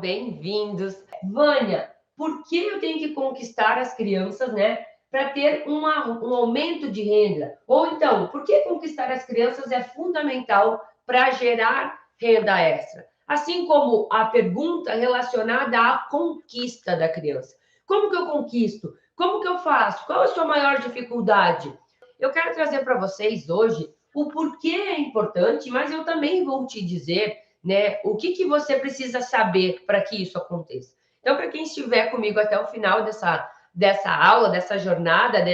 Bem-vindos. Vânia, por que eu tenho que conquistar as crianças, né? Para ter um aumento de renda? Ou então, por que conquistar as crianças é fundamental para gerar renda extra? Assim como a pergunta relacionada à conquista da criança. Como que eu conquisto? Como que eu faço? Qual a sua maior dificuldade? Eu quero trazer para vocês hoje o porquê é importante, mas eu também vou te dizer, né, o que você precisa saber para que isso aconteça. Então, para quem estiver comigo até o final dessa aula, dessa jornada,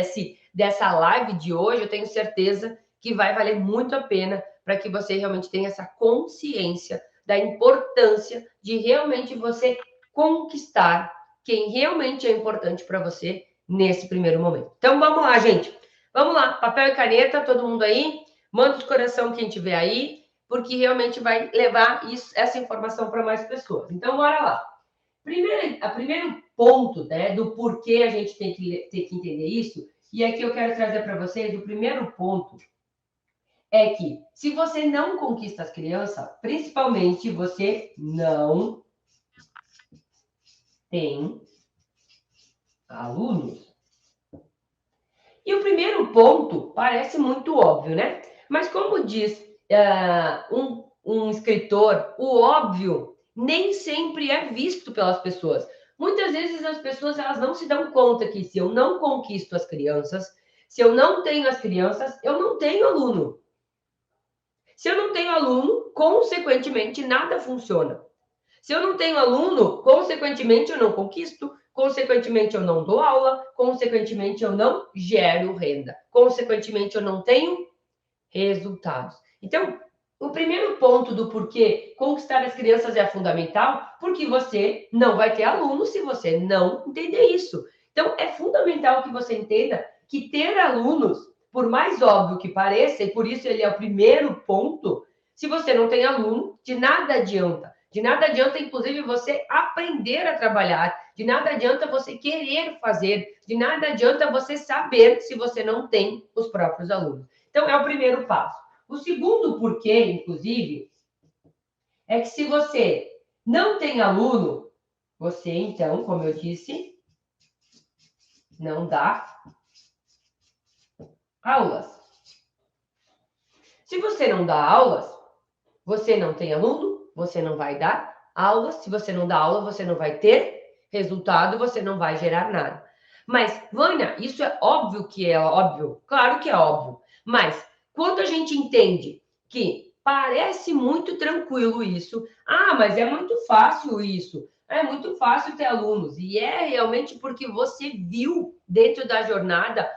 dessa live de hoje, eu tenho certeza que vai valer muito a pena para que você realmente tenha essa consciência da importância de realmente você conquistar quem realmente é importante para você nesse primeiro momento. Então, vamos lá, gente. Vamos lá, papel e caneta, todo mundo aí? Manda de coração quem tiver aí, porque realmente vai levar essa informação para mais pessoas. Então, bora lá. Primeiro ponto, né, do porquê a gente tem que entender isso, e aqui eu quero trazer para vocês o primeiro ponto, é que se você não conquista as crianças, principalmente você não tem alunos. E o primeiro ponto parece muito óbvio, né? Mas como diz um escritor, o óbvio nem sempre é visto pelas pessoas. Muitas vezes as pessoas elas não se dão conta que se eu não conquisto as crianças, se eu não tenho as crianças, eu não tenho aluno. Se eu não tenho aluno, consequentemente, nada funciona. Se eu não tenho aluno, consequentemente, eu não conquisto, consequentemente, eu não dou aula, consequentemente, eu não gero renda, consequentemente, eu não tenho resultados. Então, o primeiro ponto do porquê conquistar as crianças é fundamental, porque você não vai ter aluno se você não entender isso. Então, é fundamental que você entenda que ter alunos, por mais óbvio que pareça, e por isso ele é o primeiro ponto, se você não tem aluno, de nada adianta. De nada adianta, inclusive, você aprender a trabalhar. De nada adianta você querer fazer. De nada adianta você saber se você não tem os próprios alunos. Então, é o primeiro passo. O segundo porquê, inclusive, é que se você não tem aluno, você, então, como eu disse, não dá aulas. Se você não dá aulas, você não tem aluno, você não vai dar aulas. Se você não dá aula, você não vai ter resultado, você não vai gerar nada. Mas, Vânia, isso é óbvio que é óbvio? Claro que é óbvio. Mas, quando a gente entende que parece muito tranquilo isso, mas é muito fácil isso, é muito fácil ter alunos, e é realmente porque você viu dentro da jornada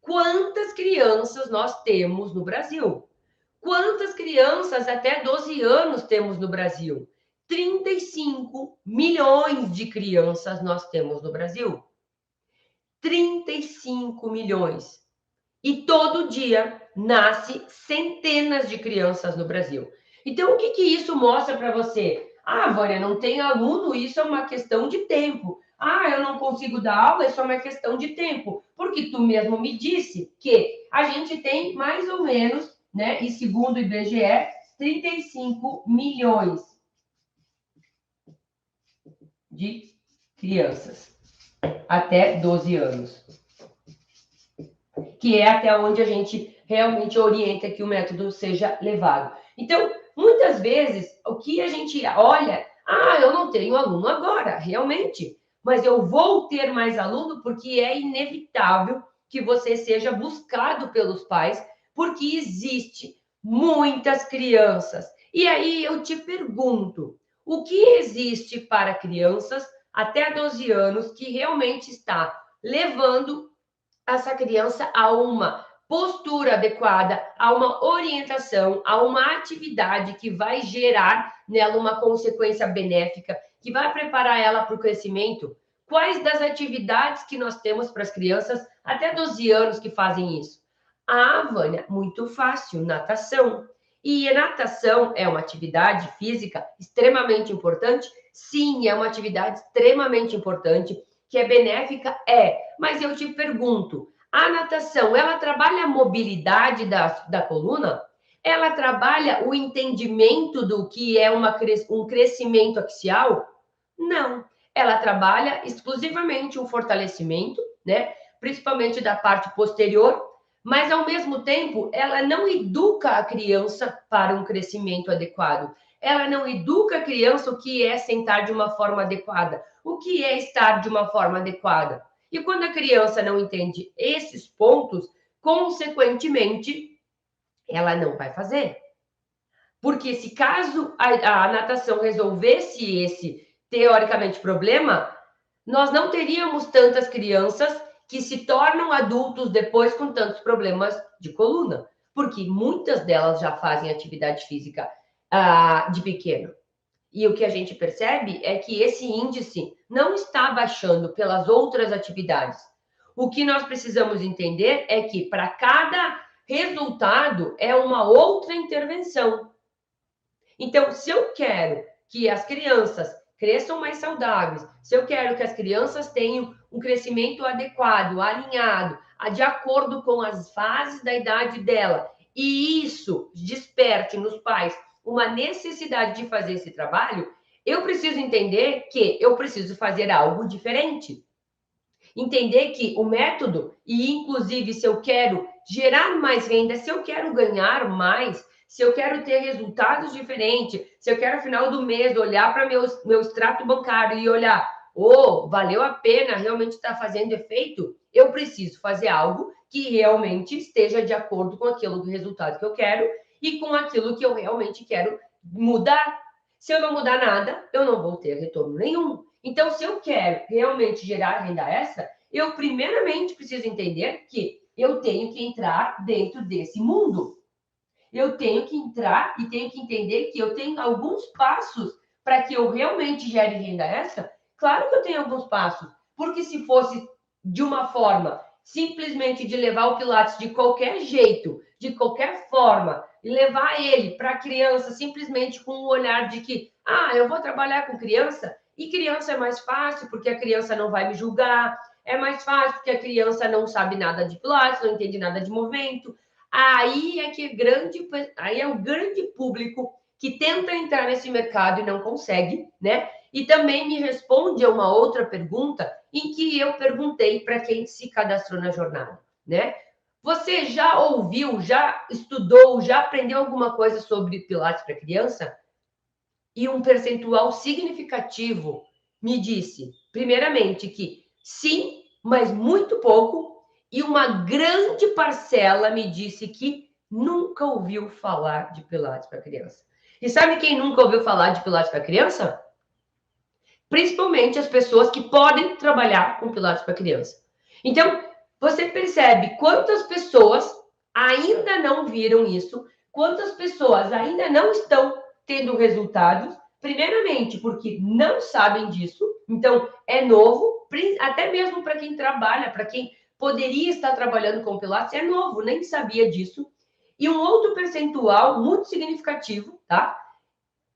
quantas crianças nós temos no Brasil. Quantas crianças até 12 anos temos no Brasil? 35 milhões de crianças nós temos no Brasil. 35 milhões. E todo dia nasce centenas de crianças no Brasil. Então, o que isso mostra para você? Vânia, não tem aluno, isso é uma questão de tempo. Eu não consigo dar aula, isso é uma questão de tempo. Porque tu mesmo me disse que a gente tem mais ou menos, né, e segundo o IBGE, 35 milhões de crianças até 12 anos. Que é até onde a gente realmente orienta que o método seja levado. Então, muitas vezes, o que a gente olha, eu não tenho aluno agora, realmente, mas eu vou ter mais aluno porque é inevitável que você seja buscado pelos pais, porque existe muitas crianças. E aí eu te pergunto, o que existe para crianças até 12 anos que realmente está levando essa criança a uma postura adequada, a uma orientação, a uma atividade que vai gerar nela uma consequência benéfica, que vai preparar ela para o crescimento? Quais das atividades que nós temos para as crianças até 12 anos que fazem isso? Vânia, muito fácil, natação. E a natação é uma atividade física extremamente importante? Sim, é uma atividade extremamente importante, que é benéfica? Mas eu te pergunto, a natação, ela trabalha a mobilidade da coluna? Ela trabalha o entendimento do que é um crescimento axial? Não. Ela trabalha exclusivamente o fortalecimento, né? Principalmente da parte posterior, mas ao mesmo tempo ela não educa a criança para um crescimento adequado. Ela não educa a criança o que é sentar de uma forma adequada, o que é estar de uma forma adequada. E quando a criança não entende esses pontos, consequentemente, ela não vai fazer. Porque se caso a natação resolvesse esse, teoricamente, problema, nós não teríamos tantas crianças que se tornam adultos depois com tantos problemas de coluna, porque muitas delas já fazem atividade física de pequeno. E o que a gente percebe é que esse índice não está baixando pelas outras atividades. O que nós precisamos entender é que para cada resultado é uma outra intervenção. Então, se eu quero que as crianças cresçam mais saudáveis, se eu quero que as crianças tenham um crescimento adequado, alinhado, de acordo com as fases da idade dela, e isso desperte nos pais uma necessidade de fazer esse trabalho, eu preciso entender que eu preciso fazer algo diferente. Entender que o método, e inclusive se eu quero gerar mais renda, se eu quero ganhar mais, se eu quero ter resultados diferentes, se eu quero, no final do mês, olhar para meu extrato bancário e olhar, valeu a pena, realmente está fazendo efeito, eu preciso fazer algo que realmente esteja de acordo com aquilo do resultado que eu quero e com aquilo que eu realmente quero mudar. Se eu não mudar nada, eu não vou ter retorno nenhum. Então, se eu quero realmente gerar renda extra, eu primeiramente preciso entender que eu tenho que entrar dentro desse mundo. Eu tenho que entrar e tenho que entender que eu tenho alguns passos para que eu realmente gere renda extra. Claro que eu tenho alguns passos, porque se fosse de uma forma simplesmente de levar o Pilates de qualquer jeito, de qualquer forma, e levar ele para a criança simplesmente com o olhar de que, eu vou trabalhar com criança, e criança é mais fácil porque a criança não vai me julgar, é mais fácil porque a criança não sabe nada de Pilates, não entende nada de movimento. Aí é o grande público que tenta entrar nesse mercado e não consegue, né? E também me responde a uma outra pergunta em que eu perguntei para quem se cadastrou na jornada, né? Você já ouviu, já estudou, já aprendeu alguma coisa sobre Pilates para criança? E um percentual significativo me disse, primeiramente, que sim, mas muito pouco, e uma grande parcela me disse que nunca ouviu falar de Pilates para criança. E sabe quem nunca ouviu falar de Pilates para criança? Principalmente as pessoas que podem trabalhar com Pilates para criança. Então, você percebe quantas pessoas ainda não viram isso, quantas pessoas ainda não estão tendo resultados, primeiramente porque não sabem disso, então é novo, até mesmo para quem trabalha, para quem poderia estar trabalhando com Pilates, é novo, nem sabia disso. E um outro percentual muito significativo, tá?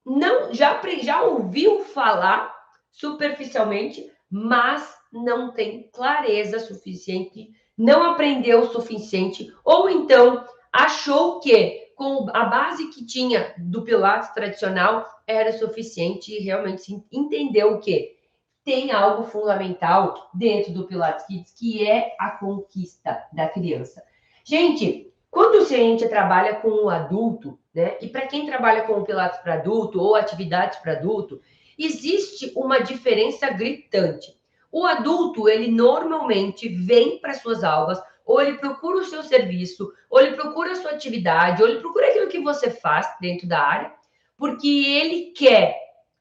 Não, já ouviu falar superficialmente, mas não tem clareza suficiente, não aprendeu o suficiente, ou então achou que com a base que tinha do Pilates tradicional era suficiente e realmente entendeu que tem algo fundamental dentro do Pilates Kids, que é a conquista da criança. Gente, quando a gente trabalha com um adulto, né? E para quem trabalha com o Pilates para adulto ou atividades para adulto, existe uma diferença gritante. O adulto, ele normalmente vem para suas aulas, ou ele procura o seu serviço, ou ele procura a sua atividade, ou ele procura aquilo que você faz dentro da área, porque ele quer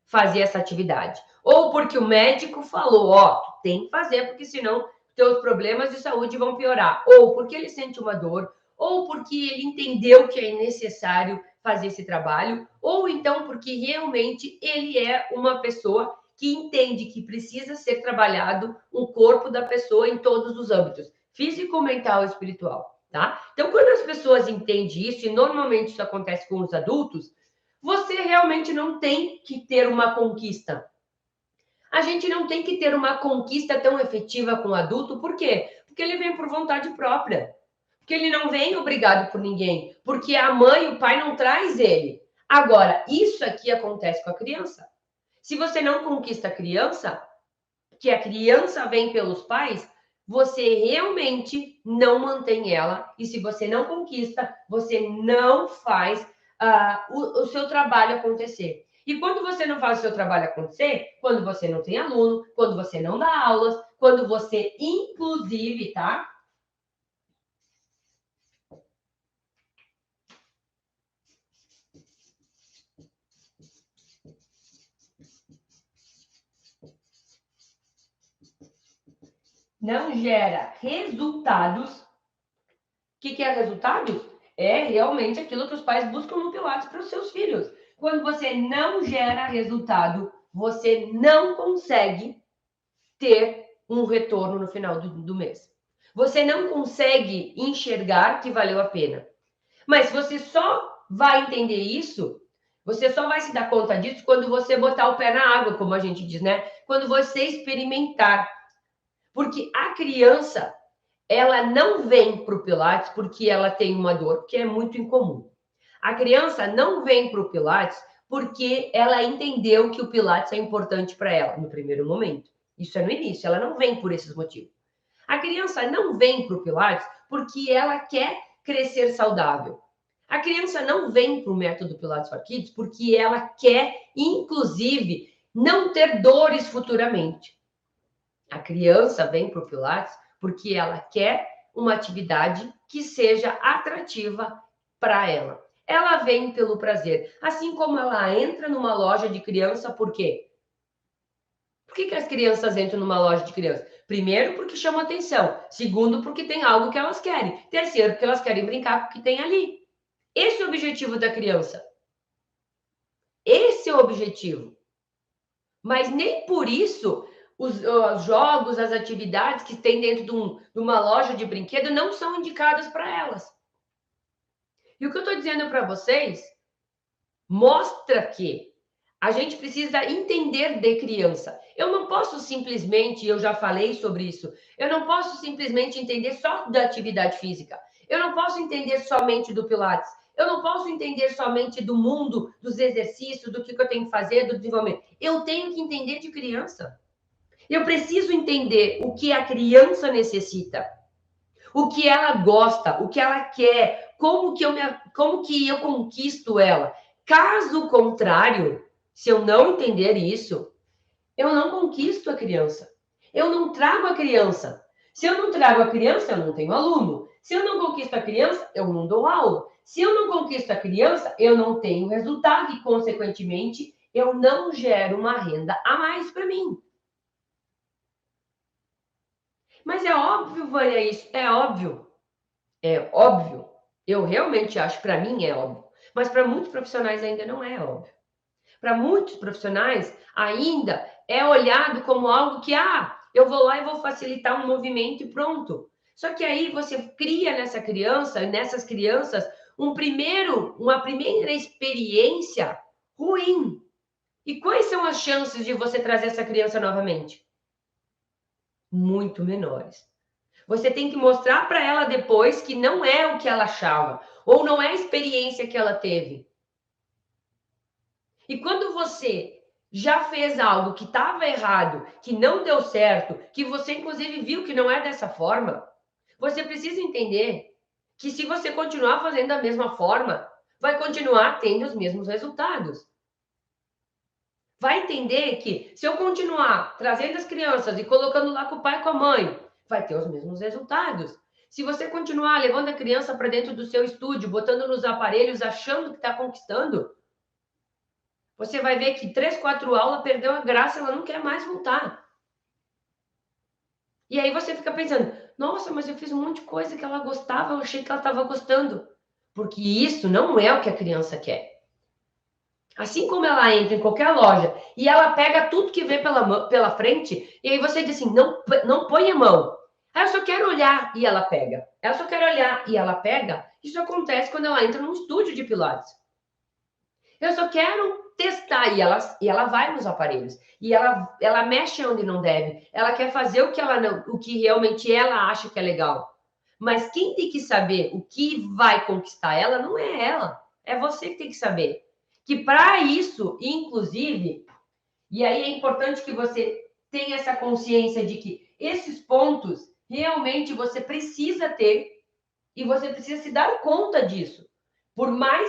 fazer essa atividade. Ou porque o médico falou, tem que fazer, porque senão teus problemas de saúde vão piorar. Ou porque ele sente uma dor, ou porque ele entendeu que é necessário fazer esse trabalho, ou então porque realmente ele é uma pessoa que entende que precisa ser trabalhado o corpo da pessoa em todos os âmbitos, físico, mental e espiritual, tá? Então, quando as pessoas entendem isso, e normalmente isso acontece com os adultos, você realmente não tem que ter uma conquista. A gente não tem que ter uma conquista tão efetiva com o adulto, por quê? Porque ele vem por vontade própria. Porque ele não vem obrigado por ninguém, porque a mãe e o pai não traz ele. Agora, isso aqui acontece com a criança. Se você não conquista a criança, que a criança vem pelos pais, você realmente não mantém ela. E se você não conquista, você não faz o seu trabalho acontecer. E quando você não faz o seu trabalho acontecer, quando você não tem aluno, quando você não dá aulas, quando você, inclusive, tá? Não gera resultados. O que é resultados? É realmente aquilo que os pais buscam no Pilates para os seus filhos. Quando você não gera resultado, você não consegue ter um retorno no final do mês. Você não consegue enxergar que valeu a pena. Mas você só vai entender isso, você só vai se dar conta disso quando você botar o pé na água, como a gente diz, né? Quando você experimentar. Porque a criança, ela não vem para o Pilates porque ela tem uma dor, que é muito incomum. A criança não vem para o Pilates porque ela entendeu que o Pilates é importante para ela no primeiro momento. Isso é no início, ela não vem por esses motivos. A criança não vem para o Pilates porque ela quer crescer saudável. A criança não vem para o método Pilates for Kids porque ela quer, inclusive, não ter dores futuramente. A criança vem para o Pilates porque ela quer uma atividade que seja atrativa para ela. Ela vem pelo prazer. Assim como ela entra numa loja de criança, por quê? Por que as crianças entram numa loja de criança? Primeiro, porque chama atenção. Segundo, porque tem algo que elas querem. Terceiro, porque elas querem brincar com o que tem ali. Esse é o objetivo da criança. Esse é o objetivo. Mas nem por isso os jogos, as atividades que tem dentro de uma loja de brinquedo não são indicadas para elas. E o que eu estou dizendo para vocês mostra que a gente precisa entender de criança. Eu não posso simplesmente, eu já falei sobre isso, eu não posso simplesmente entender só da atividade física. Eu não posso entender somente do Pilates. Eu não posso entender somente do mundo, dos exercícios, do que eu tenho que fazer, do desenvolvimento. Eu tenho que entender de criança. Eu preciso entender o que a criança necessita, o que ela gosta, o que ela quer, como que eu conquisto ela. Caso contrário, se eu não entender isso, eu não conquisto a criança. Eu não trago a criança. Se eu não trago a criança, eu não tenho aluno. Se eu não conquisto a criança, eu não dou aula. Se eu não conquisto a criança, eu não tenho resultado e, consequentemente, eu não gero uma renda a mais para mim. Mas é óbvio, Vânia, isso é óbvio. É óbvio. Eu realmente acho, para mim é óbvio. Mas para muitos profissionais ainda não é óbvio. Para muitos profissionais ainda é olhado como algo que, eu vou lá e vou facilitar um movimento e pronto. Só que aí você cria nessa criança, nessas crianças, uma primeira experiência ruim. E quais são as chances de você trazer essa criança novamente? Muito menores. Você tem que mostrar para ela depois que não é o que ela achava, ou não é a experiência que ela teve. E quando você já fez algo que estava errado, que não deu certo, que você inclusive viu que não é dessa forma, você precisa entender que se você continuar fazendo da mesma forma, vai continuar tendo os mesmos resultados. Vai entender que se eu continuar trazendo as crianças e colocando lá com o pai e com a mãe, vai ter os mesmos resultados. Se você continuar levando a criança para dentro do seu estúdio, botando nos aparelhos, achando que está conquistando, você vai ver que 3, 4 aulas perdeu a graça, ela não quer mais voltar. E aí você fica pensando, nossa, mas eu fiz um monte de coisa que ela gostava, eu achei que ela estava gostando. Porque isso não é o que a criança quer. Assim como ela entra em qualquer loja e ela pega tudo que vê pela frente, e aí você diz assim, não põe a mão. Ah, eu só quero olhar e ela pega. Eu só quero olhar e ela pega. Isso acontece quando ela entra num estúdio de Pilates. Eu só quero testar e ela vai nos aparelhos. E ela mexe onde não deve. Ela quer fazer o que realmente ela acha que é legal. Mas quem tem que saber o que vai conquistar ela não é ela. É você que tem que saber. Que para isso, inclusive, E aí é importante que você tenha essa consciência de que esses pontos realmente você precisa ter e você precisa se dar conta disso. Por mais,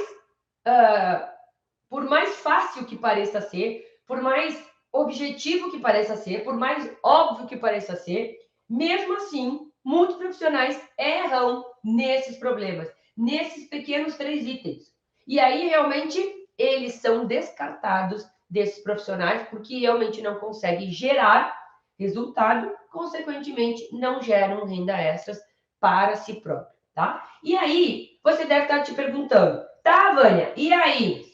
por mais fácil que pareça ser, por mais objetivo que pareça ser, por mais óbvio que pareça ser, mesmo assim, muitos profissionais erram nesses problemas, nesses pequenos 3 itens. E aí, realmente, eles são descartados desses profissionais porque realmente não conseguem gerar resultado, consequentemente, não geram renda extras para si próprio, tá? E aí, você deve estar te perguntando, tá, Vânia, e aí?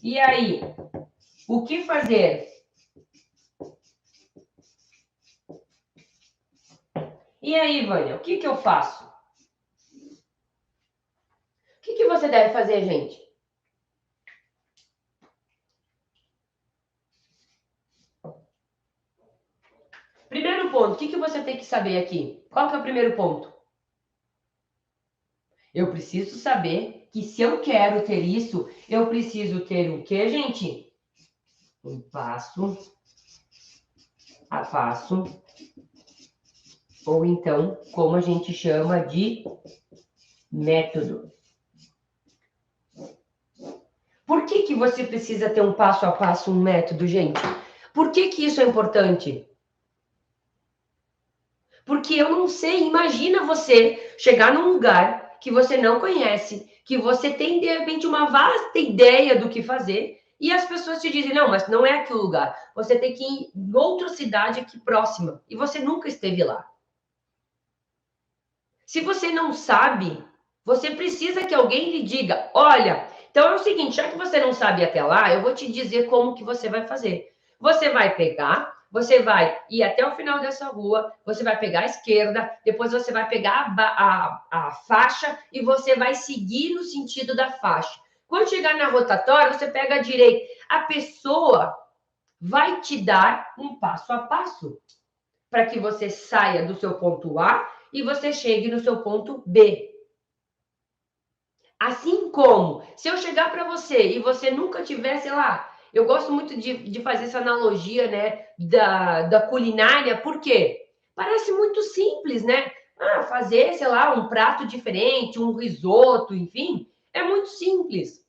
E aí? O que fazer? E aí, Vânia, o que eu faço? O que você deve fazer, gente? Primeiro ponto, o que você tem que saber aqui? Qual que é o primeiro ponto? Eu preciso saber que se eu quero ter isso, eu preciso ter o quê, gente? Um passo a passo, ou então, como a gente chama de método. Por que você precisa ter um passo a passo, um método, gente? Por que isso é importante? Porque eu não sei, imagina você chegar num lugar que você não conhece, que você tem, de repente, uma vasta ideia do que fazer, e as pessoas te dizem, não, mas não é aquele lugar, você tem que ir em outra cidade aqui próxima, e você nunca esteve lá. Se você não sabe, você precisa que alguém lhe diga, olha, então é o seguinte, já que você não sabe ir até lá, eu vou te dizer como que você vai fazer. Você vai pegar, você vai ir até o final dessa rua, você vai pegar a esquerda, depois você vai pegar a faixa e você vai seguir no sentido da faixa. Quando chegar na rotatória, você pega a direita. A pessoa vai te dar um passo a passo para que você saia do seu ponto A e você chegue no seu ponto B. Assim como, se eu chegar para você e você nunca tiver, sei lá, eu gosto muito de fazer essa analogia, né, da culinária, por quê? Parece muito simples, né? Ah, fazer, sei lá, um prato diferente, um risoto, enfim, é muito simples.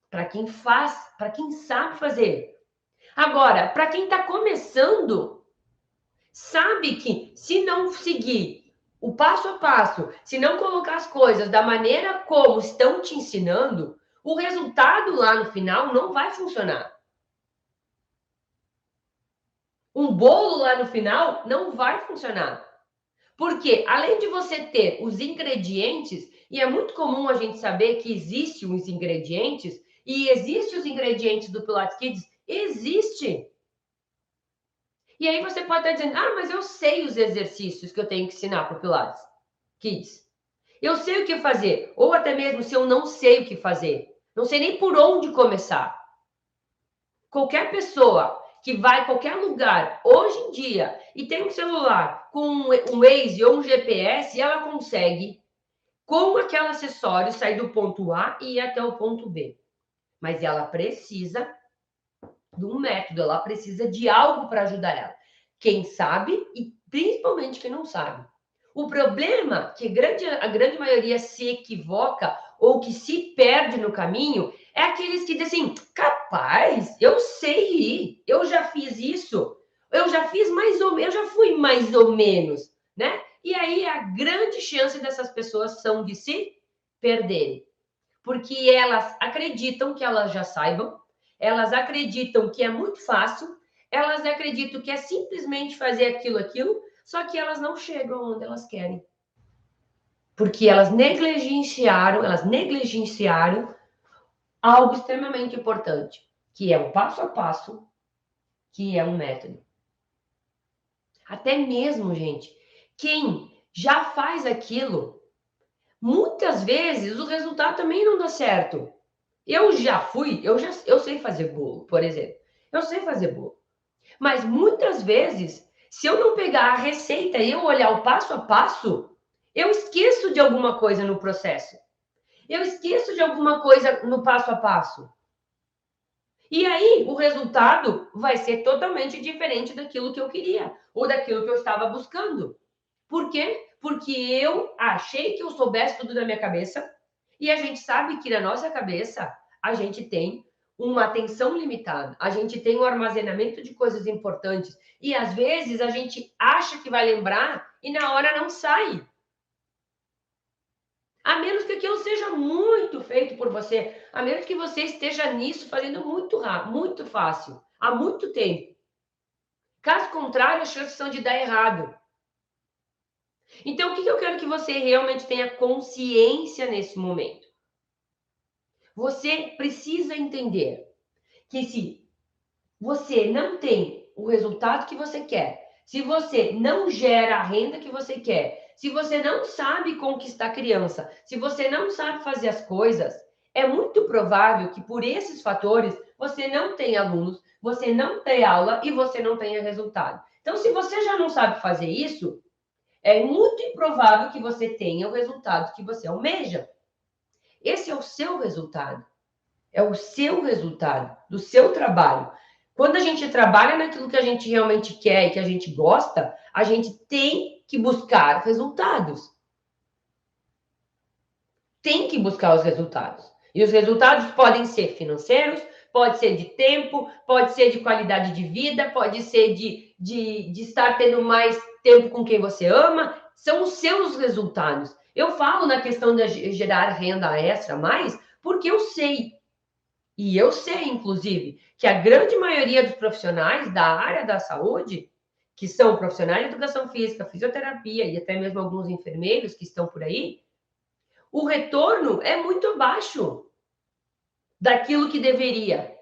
Para quem faz, para quem sabe fazer. Agora, para quem está começando, sabe que se não seguir o passo a passo, se não colocar as coisas da maneira como estão te ensinando, o resultado lá no final não vai funcionar. Um bolo lá no final não vai funcionar. Porque além de você ter os ingredientes, e é muito comum a gente saber que existem os ingredientes, e existem os ingredientes do Pilates Kids, existe. E aí você pode estar dizendo, ah, mas eu sei os exercícios que eu tenho que ensinar para o Pilates Kids. Eu sei o que fazer. Ou até mesmo se eu não sei o que fazer. Não sei nem por onde começar. Qualquer pessoa que vai a qualquer lugar, hoje em dia, e tem um celular com um Waze ou um GPS, ela consegue, com aquele acessório, sair do ponto A e ir até o ponto B. Mas ela precisa de um método, ela precisa de algo para ajudar ela. Quem sabe e principalmente quem não sabe. O problema que a grande maioria se equivoca ou que se perde no caminho é aqueles que dizem assim, capaz, eu sei ir, eu já fiz isso, eu já fiz mais ou menos, eu já fui mais ou menos, né? E aí a grande chance dessas pessoas são de se perderem. Porque elas acreditam que elas já saibam, elas acreditam que é muito fácil, elas acreditam que é simplesmente fazer aquilo, só que elas não chegam onde elas querem. Porque elas negligenciaram algo extremamente importante, que é um passo a passo, que é um método. Até mesmo, gente, quem já faz aquilo, muitas vezes o resultado também não dá certo. Eu sei fazer bolo, por exemplo. Eu sei fazer bolo. Mas muitas vezes, se eu não pegar a receita e eu olhar o passo a passo, eu esqueço de alguma coisa no processo. Eu esqueço de alguma coisa no passo a passo. E aí, o resultado vai ser totalmente diferente daquilo que eu queria, ou daquilo que eu estava buscando. Por quê? Porque eu achei que eu soubesse tudo da minha cabeça, e a gente sabe que na nossa cabeça a gente tem uma atenção limitada, a gente tem um armazenamento de coisas importantes, e às vezes a gente acha que vai lembrar e na hora não sai. A menos que aquilo seja muito feito por você, a menos que você esteja nisso fazendo muito rápido, muito fácil, há muito tempo. Caso contrário, as chances são de dar errado. Então, o que eu quero que você realmente tenha consciência nesse momento? Você precisa entender que se você não tem o resultado que você quer, se você não gera a renda que você quer, se você não sabe conquistar criança, se você não sabe fazer as coisas, é muito provável que por esses fatores você não tenha alunos, você não tenha aula e você não tenha resultado. Então, se você já não sabe fazer isso, é muito improvável que você tenha o resultado que você almeja. Esse é o seu resultado. É o seu resultado, do seu trabalho. Quando a gente trabalha naquilo que a gente realmente quer e que a gente gosta, a gente tem que buscar resultados. Tem que buscar os resultados. E os resultados podem ser financeiros, pode ser de tempo, pode ser de qualidade de vida, pode ser de estar tendo mais tempo com quem você ama. São os seus resultados. Eu falo na questão de gerar renda extra a mais, porque eu sei. E eu sei, inclusive, que a grande maioria dos profissionais da área da saúde, que são profissionais de educação física, fisioterapia e até mesmo alguns enfermeiros que estão por aí, o retorno é muito baixo daquilo que deveria,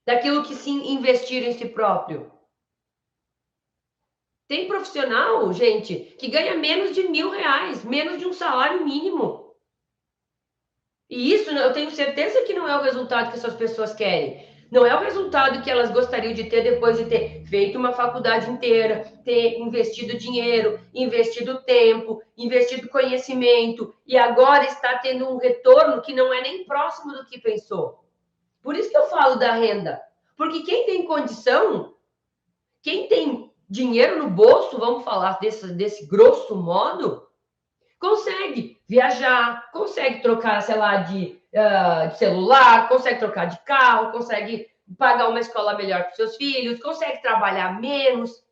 daquilo que se investir em si próprio. Tem profissional, gente, que ganha menos de R$ 1.000, menos de um salário mínimo. E isso eu tenho certeza que não é o resultado que essas pessoas querem. Não é o resultado que elas gostariam de ter depois de ter feito uma faculdade inteira, ter investido dinheiro, investido tempo, investido conhecimento e agora está tendo um retorno que não é nem próximo do que pensou. Por isso que eu falo da renda. Porque quem tem condição, quem tem dinheiro no bolso, vamos falar desse grosso modo, consegue viajar, consegue trocar, sei lá, de celular, consegue trocar de carro, consegue pagar uma escola melhor para os seus filhos, consegue trabalhar menos.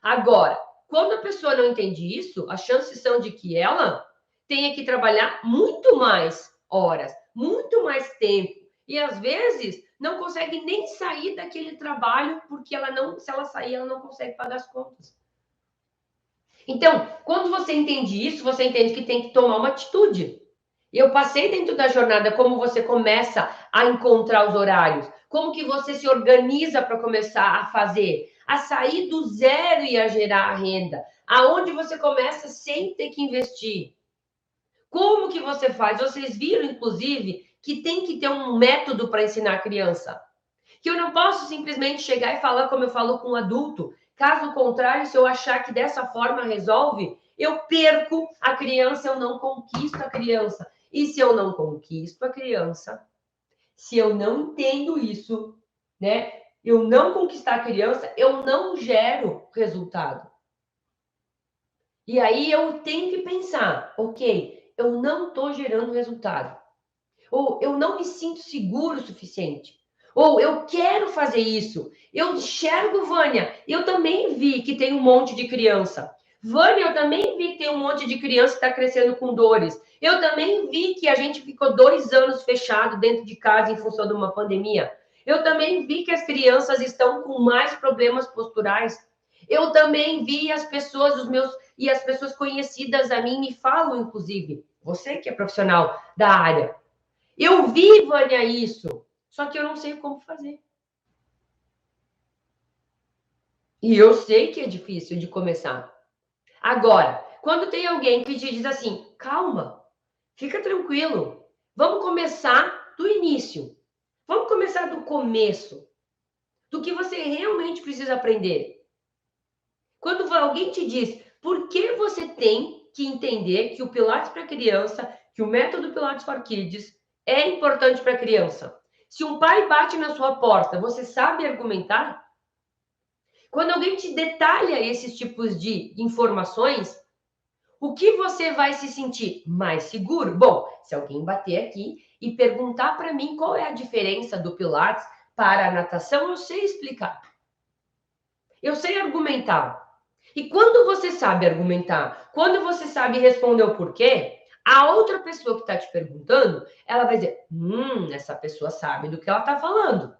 Agora, quando a pessoa não entende isso, as chances são de que ela tenha que trabalhar muito mais horas, muito mais tempo. E às vezes não consegue nem sair daquele trabalho, porque ela não, se ela sair, ela não consegue pagar as contas. Então, quando você entende isso, você entende que tem que tomar uma atitude. Eu passei dentro da jornada como você começa a encontrar os horários, como que você se organiza para começar a fazer, a sair do zero e a gerar a renda, aonde você começa sem ter que investir. Como que você faz? Vocês viram, inclusive, que tem que ter um método para ensinar a criança. Que eu não posso simplesmente chegar e falar como eu falo com um adulto. Caso contrário, se eu achar que dessa forma resolve, eu perco a criança, eu não conquisto a criança. E se eu não conquisto a criança, se eu não entendo isso, né? Eu não conquistar a criança, eu não gero resultado. E aí eu tenho que pensar, ok, eu não estou gerando resultado. Ou eu não me sinto seguro o suficiente. Ou eu quero fazer isso. Eu enxergo, Vânia, eu também vi que tem um monte de criança. Vânia, eu também vi que tem um monte de criança que está crescendo com dores. Eu também vi que a gente ficou 2 anos fechado dentro de casa em função de uma pandemia. Eu também vi que as crianças estão com mais problemas posturais. Eu também vi as pessoas, e as pessoas conhecidas a mim me falam, inclusive, você que é profissional da área, eu vi, Vânia, isso, só que eu não sei como fazer. E eu sei que é difícil de começar. Agora, quando tem alguém que te diz assim, calma, fica tranquilo, vamos começar do início, vamos começar do começo, do que você realmente precisa aprender. Quando alguém te diz, por que você tem que entender que o Pilates para criança, que o método Pilates for Kids é importante para criança? Se um pai bate na sua porta, você sabe argumentar? Quando alguém te detalha esses tipos de informações, o que você vai se sentir mais seguro? Bom, se alguém bater aqui e perguntar para mim qual é a diferença do Pilates para a natação, eu sei explicar. Eu sei argumentar. E quando você sabe argumentar, quando você sabe responder o porquê, a outra pessoa que está te perguntando, ela vai dizer: essa pessoa sabe do que ela está falando.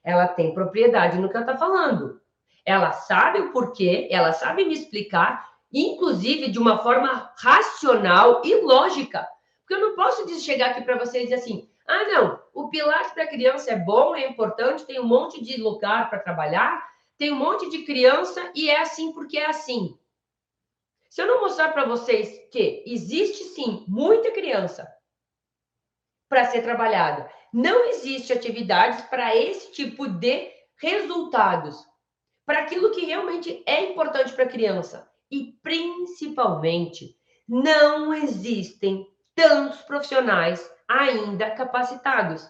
Ela tem propriedade no que ela está falando. Ela sabe o porquê, ela sabe me explicar, inclusive de uma forma racional e lógica. Porque eu não posso chegar aqui para você e dizer assim: ah, não, o Pilates para criança é bom, é importante, tem um monte de lugar para trabalhar, tem um monte de criança e é assim porque é assim. Se eu não mostrar para vocês que existe sim muita criança para ser trabalhada, não existe atividades para esse tipo de resultados, para aquilo que realmente é importante para a criança. E, principalmente, não existem tantos profissionais ainda capacitados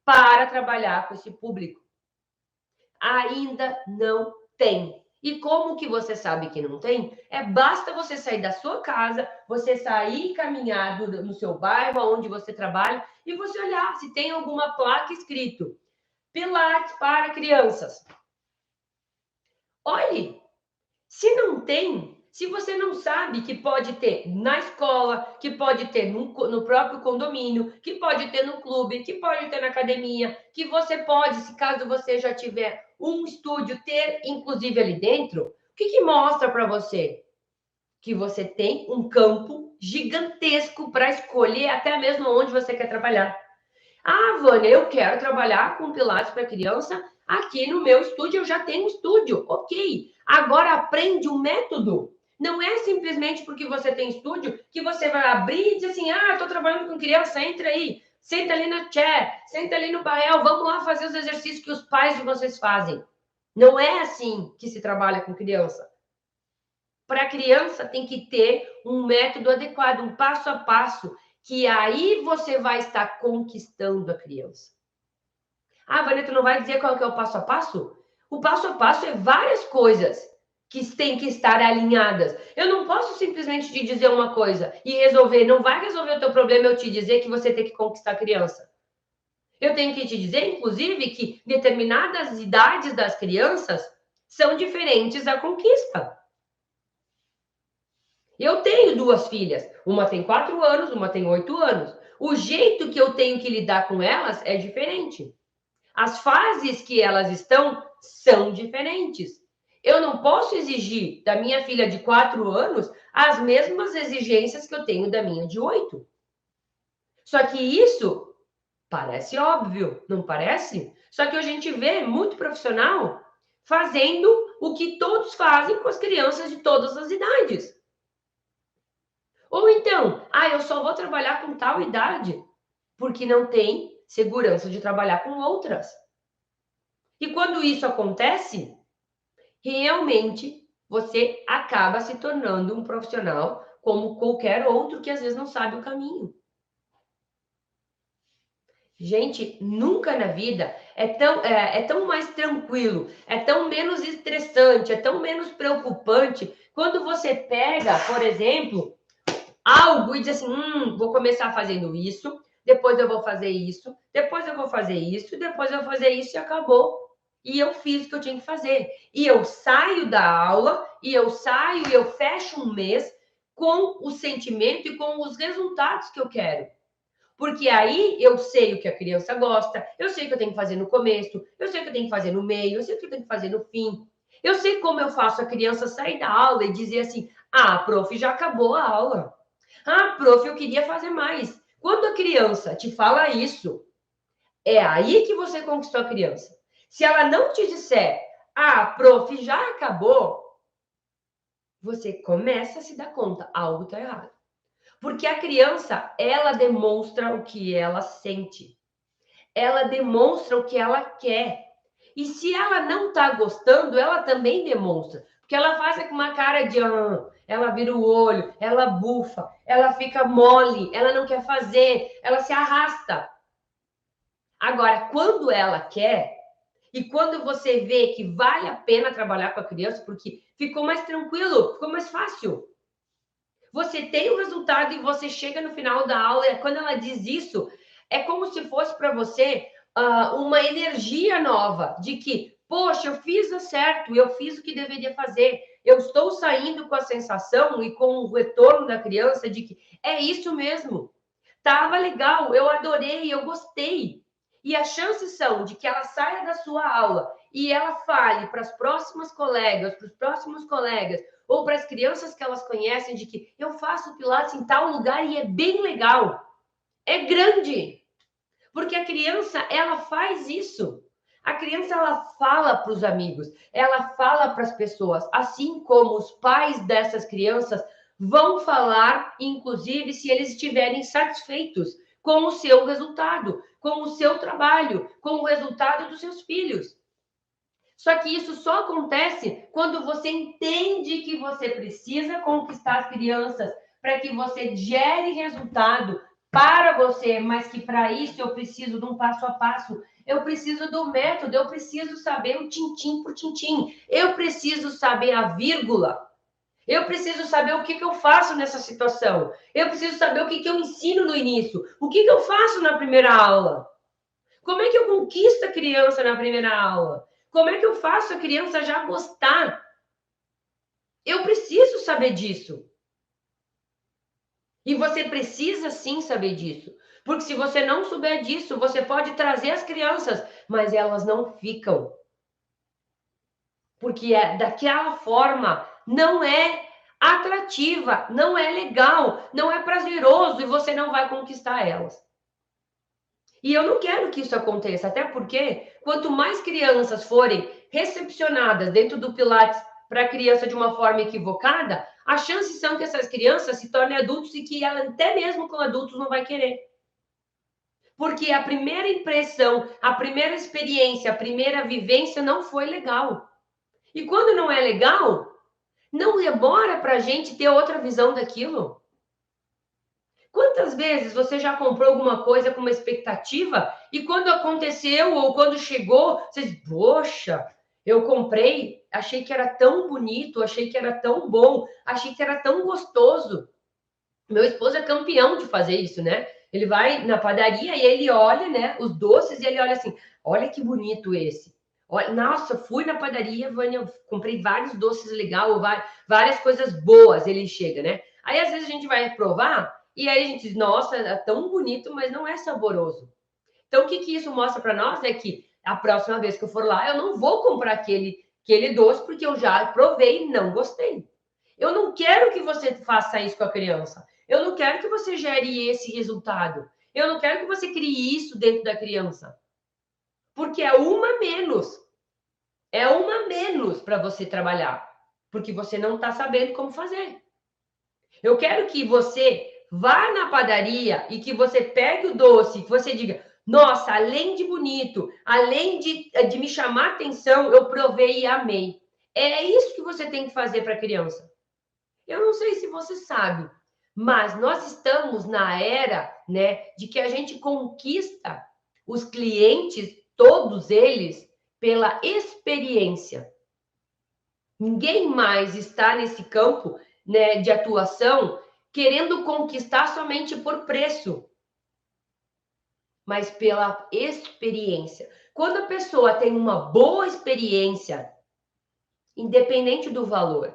para trabalhar com esse público. Ainda não tem. E como que você sabe que não tem? Basta você sair da sua casa, você sair caminhar no seu bairro, onde você trabalha, e você olhar se tem alguma placa escrito Pilates para crianças. Olhe, se não tem, se você não sabe que pode ter na escola, que pode ter no próprio condomínio, que pode ter no clube, que pode ter na academia, que você pode, se caso você já tiver um estúdio, ter inclusive ali dentro, o que mostra para você? Que você tem um campo gigantesco para escolher até mesmo onde você quer trabalhar. Ah, Vânia, eu quero trabalhar com Pilates para criança aqui no meu estúdio, eu já tenho estúdio. Ok, agora aprende um método. Não é simplesmente porque você tem estúdio que você vai abrir e dizer assim, estou trabalhando com criança, entra aí, senta ali no chair, senta ali no painel, vamos lá fazer os exercícios que os pais de vocês fazem. Não é assim que se trabalha com criança. Para criança tem que ter um método adequado, um passo a passo, que aí você vai estar conquistando a criança. Ah, Vanessa, não vai dizer qual que é o passo a passo? O passo a passo é várias coisas que têm que estar alinhadas. Eu não posso simplesmente te dizer uma coisa e resolver. Não vai resolver o teu problema eu te dizer que você tem que conquistar a criança. Eu tenho que te dizer, inclusive, que determinadas idades das crianças são diferentes da conquista. Eu tenho 2 filhas. Uma tem 4 anos, uma tem 8 anos. O jeito que eu tenho que lidar com elas é diferente. As fases que elas estão são diferentes. Eu não posso exigir da minha filha de 4 anos as mesmas exigências que eu tenho da minha de 8. Só que isso parece óbvio, não parece? Só que a gente vê muito profissional fazendo o que todos fazem com as crianças de todas as idades. Ou então, eu só vou trabalhar com tal idade, porque não tem segurança de trabalhar com outras. E quando isso acontece, realmente você acaba se tornando um profissional como qualquer outro que às vezes não sabe o caminho. Gente, nunca na vida é tão mais tranquilo, é tão menos estressante, é tão menos preocupante quando você pega, por exemplo, algo e diz assim, vou começar fazendo isso, depois eu vou fazer isso, depois eu vou fazer isso, depois eu vou fazer isso e acabou. E eu fiz o que eu tinha que fazer. E eu saio da aula, e eu fecho um mês com o sentimento e com os resultados que eu quero. Porque aí eu sei o que a criança gosta, eu sei o que eu tenho que fazer no começo, eu sei o que eu tenho que fazer no meio, eu sei o que eu tenho que fazer no fim. Eu sei como eu faço a criança sair da aula e dizer assim, prof, já acabou a aula. Prof, eu queria fazer mais. Quando a criança te fala isso, é aí que você conquistou a criança. Se ela não te disser, prof, já acabou, você começa a se dar conta, algo está errado. Porque a criança, ela demonstra o que ela sente. Ela demonstra o que ela quer. E se ela não está gostando, ela também demonstra. Porque ela faz com uma cara de... ela vira o olho, ela bufa, ela fica mole, ela não quer fazer, ela se arrasta. Agora, quando ela quer, e quando você vê que vale a pena trabalhar com a criança, porque ficou mais tranquilo, ficou mais fácil. Você tem o resultado e você chega no final da aula, e quando ela diz isso, é como se fosse para você uma energia nova, de que, poxa, eu fiz o certo, eu fiz o que deveria fazer, eu estou saindo com a sensação e com o retorno da criança de que é isso mesmo, estava legal, eu adorei, eu gostei. E as chances são de que ela saia da sua aula e ela fale para as próximas colegas, para os próximos colegas, ou para as crianças que elas conhecem, de que eu faço Pilates em tal lugar e é bem legal. É grande. Porque a criança, ela faz isso. A criança, ela fala para os amigos, ela fala para as pessoas, assim como os pais dessas crianças vão falar, inclusive, se eles estiverem satisfeitos com o seu resultado, com o seu trabalho, com o resultado dos seus filhos. Só que isso só acontece quando você entende que você precisa conquistar as crianças para que você gere resultado para você, mas que para isso eu preciso de um passo a passo. Eu preciso do método, eu preciso saber o tintim por tintim, eu preciso saber a vírgula, eu preciso saber o que eu faço nessa situação, eu preciso saber o que eu ensino no início, o que eu faço na primeira aula. Como é que eu conquisto a criança na primeira aula? Como é que eu faço a criança já gostar? Eu preciso saber disso. E você precisa sim saber disso. Porque se você não souber disso, você pode trazer as crianças, mas elas não ficam. Porque daquela forma não é atrativa, não é legal, não é prazeroso e você não vai conquistar elas. E eu não quero que isso aconteça, até porque quanto mais crianças forem recepcionadas dentro do Pilates para a criança de uma forma equivocada, as chances são que essas crianças se tornem adultos e que ela até mesmo com adultos não vai querer. Porque a primeira impressão, a primeira experiência, a primeira vivência não foi legal. E quando não é legal, não demora para a gente ter outra visão daquilo. Quantas vezes você já comprou alguma coisa com uma expectativa e quando aconteceu ou quando chegou, você diz, poxa, eu comprei, achei que era tão bonito, achei que era tão bom, achei que era tão gostoso. Meu esposo é campeão de fazer isso, né? Ele vai na padaria e ele olha, né, os doces e ele olha assim, olha que bonito esse. Olha, nossa, fui na padaria, Vânia, comprei vários doces legais, várias coisas boas, ele chega, né? Aí às vezes a gente vai provar e aí a gente diz, nossa, é tão bonito, mas não é saboroso. Então o que isso mostra para nós é que a próxima vez que eu for lá, eu não vou comprar aquele doce porque eu já provei e não gostei. Eu não quero que você faça isso com a criança. Eu não quero que você gere esse resultado. Eu não quero que você crie isso dentro da criança. Porque é uma menos. É uma menos para você trabalhar. Porque você não está sabendo como fazer. Eu quero que você vá na padaria e que você pegue o doce, que você diga, nossa, além de bonito, além de me chamar atenção, eu provei e amei. É isso que você tem que fazer para a criança. Eu não sei se você sabe, mas nós estamos na era, né, de que a gente conquista os clientes, todos eles, pela experiência. Ninguém mais está nesse campo, né, de atuação querendo conquistar somente por preço, mas pela experiência. Quando a pessoa tem uma boa experiência, independente do valor,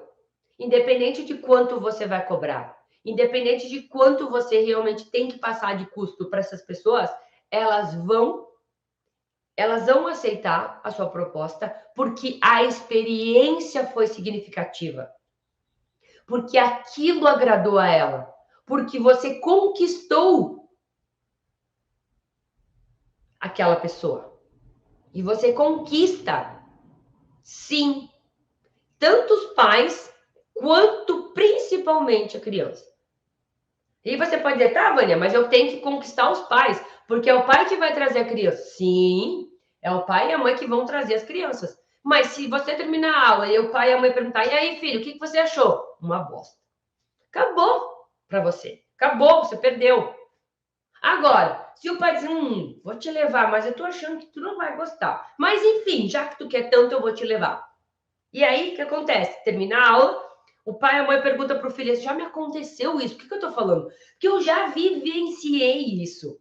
independente de quanto você vai cobrar, independente de quanto você realmente tem que passar de custo para essas pessoas, elas vão aceitar a sua proposta porque a experiência foi significativa. Porque aquilo agradou a ela, porque você conquistou aquela pessoa. E você conquista, sim, tanto os pais quanto principalmente a criança. E você pode dizer, tá, Vânia, mas eu tenho que conquistar os pais, porque é o pai que vai trazer a criança. Sim, é o pai e a mãe que vão trazer as crianças. Mas se você terminar a aula e o pai e a mãe perguntar, e aí, filho, o que você achou? Uma bosta. Acabou para você. Acabou, você perdeu. Agora, se o pai diz, vou te levar, mas eu tô achando que tu não vai gostar. Mas enfim, já que tu quer tanto, eu vou te levar. E aí, o que acontece? Termina a aula, o pai e a mãe perguntam pro filho, já me aconteceu isso? Por que eu tô falando? Porque eu já vivenciei isso.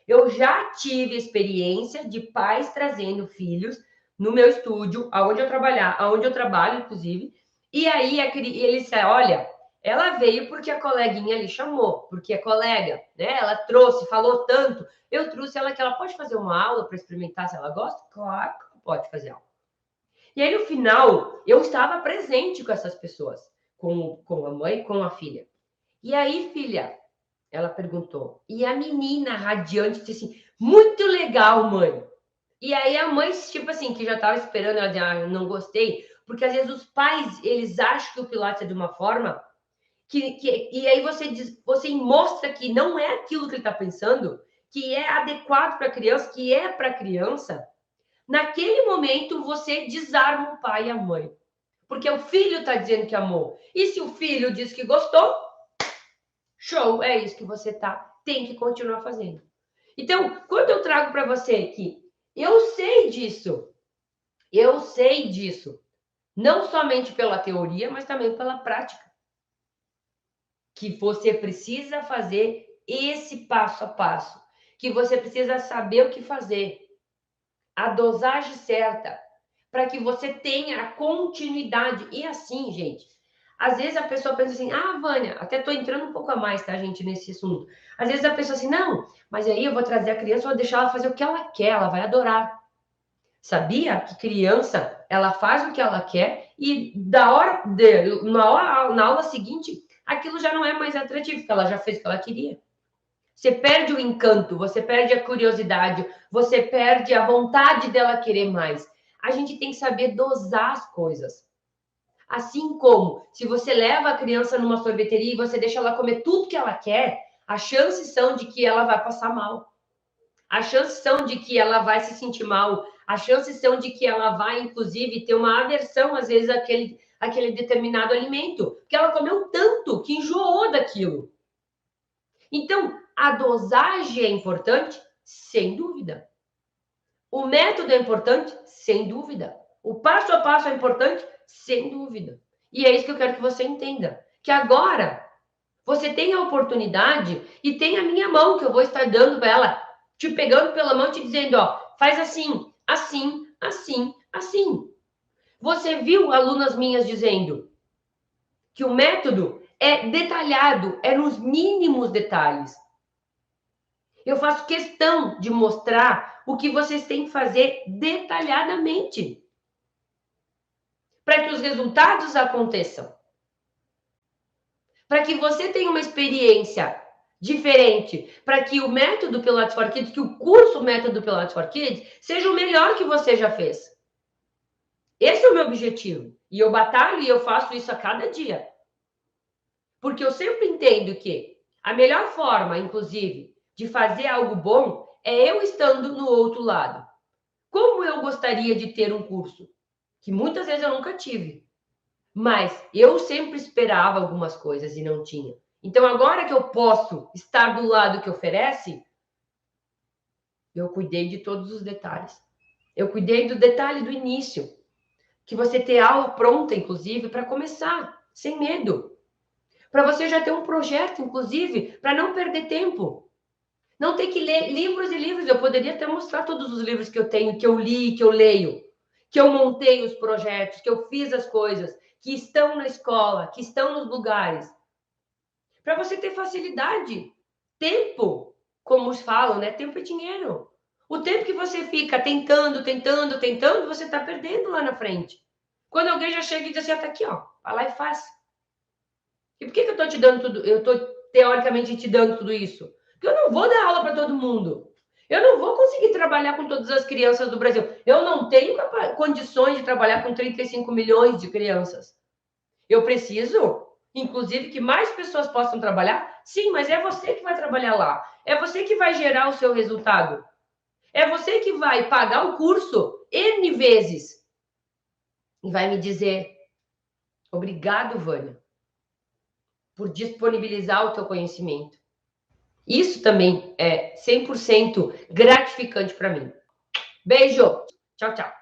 Eu já tive experiência de pais trazendo filhos no meu estúdio, aonde eu trabalho, inclusive, e aí ele disse, olha, ela veio porque a coleguinha ali chamou, porque a colega, né, ela trouxe, falou tanto, eu trouxe ela que ela pode fazer uma aula para experimentar se ela gosta? Claro que ela pode fazer aula. E aí, no final, eu estava presente com essas pessoas, com a mãe, com a filha. E aí, filha, ela perguntou. E a menina radiante disse assim: muito legal, mãe. E aí a mãe, tipo assim, que já estava esperando, ela dizia, não gostei, porque às vezes os pais, eles acham que o Pilates é de uma forma e aí você mostra que não é aquilo que ele está pensando, que é adequado para a criança, que é para a criança. Naquele momento, você desarma o pai e a mãe. Porque o filho está dizendo que amou. E se o filho diz que gostou, show, é isso que você tem que continuar fazendo. Então, quando eu trago para você que eu sei disso, não somente pela teoria, mas também pela prática, que você precisa fazer esse passo a passo, que você precisa saber o que fazer, a dosagem certa, para que você tenha a continuidade. E assim, gente, às vezes a pessoa pensa assim, Vânia, até tô entrando um pouco a mais, tá, gente, nesse assunto. Às vezes a pessoa assim, não, mas aí eu vou trazer a criança, vou deixar ela fazer o que ela quer, ela vai adorar. Sabia que criança, ela faz o que ela quer e na aula seguinte, aquilo já não é mais atrativo, porque ela já fez o que ela queria. Você perde o encanto, você perde a curiosidade, você perde a vontade dela querer mais. A gente tem que saber dosar as coisas. Assim como se você leva a criança numa sorveteria e você deixa ela comer tudo que ela quer, as chances são de que ela vai passar mal. As chances são de que ela vai se sentir mal. As chances são de que ela vai, inclusive, ter uma aversão, às vezes, àquele determinado alimento. Porque ela comeu tanto que enjoou daquilo. Então, a dosagem é importante? Sem dúvida. O método é importante? Sem dúvida. O passo a passo é importante? Sem dúvida. E é isso que eu quero que você entenda. Que agora você tem a oportunidade e tem a minha mão que eu vou estar dando para ela, te pegando pela mão e te dizendo, ó, faz assim, assim, assim, assim. Você viu alunas minhas dizendo que o método é detalhado, é nos mínimos detalhes. Eu faço questão de mostrar o que vocês têm que fazer detalhadamente para que os resultados aconteçam. Para que você tenha uma experiência diferente, para que o método Pilates for Kids, que o curso método Pilates for Kids, seja o melhor que você já fez. Esse é o meu objetivo. E eu batalho e eu faço isso a cada dia. Porque eu sempre entendo que a melhor forma, inclusive, de fazer algo bom é eu estando no outro lado. Como eu gostaria de ter um curso? Que muitas vezes eu nunca tive. Mas eu sempre esperava algumas coisas e não tinha. Então, agora que eu posso estar do lado que oferece, eu cuidei de todos os detalhes. Eu cuidei do detalhe do início, que você ter aula pronta, inclusive, para começar, sem medo. Para você já ter um projeto, inclusive, para não perder tempo. Não ter que ler livros e livros. Eu poderia até mostrar todos os livros que eu tenho, que eu li, que eu leio, que eu montei os projetos, que eu fiz as coisas, que estão na escola, que estão nos lugares. Para você ter facilidade. Tempo, como os falam, né? Tempo é dinheiro. O tempo que você fica tentando, você está perdendo lá na frente. Quando alguém já chega e diz assim, tá aqui, ó, vai lá e faz. E por que eu estou te dando tudo? Eu estou teoricamente te dando tudo isso? Porque eu não vou dar aula para todo mundo. Eu não vou conseguir trabalhar com todas as crianças do Brasil. Eu não tenho condições de trabalhar com 35 milhões de crianças. Eu preciso, inclusive, que mais pessoas possam trabalhar. Sim, mas é você que vai trabalhar lá. É você que vai gerar o seu resultado. É você que vai pagar o curso N vezes. E vai me dizer, obrigado, Vânia, por disponibilizar o teu conhecimento. Isso também é 100% gratificante para mim. Beijo! Tchau, tchau!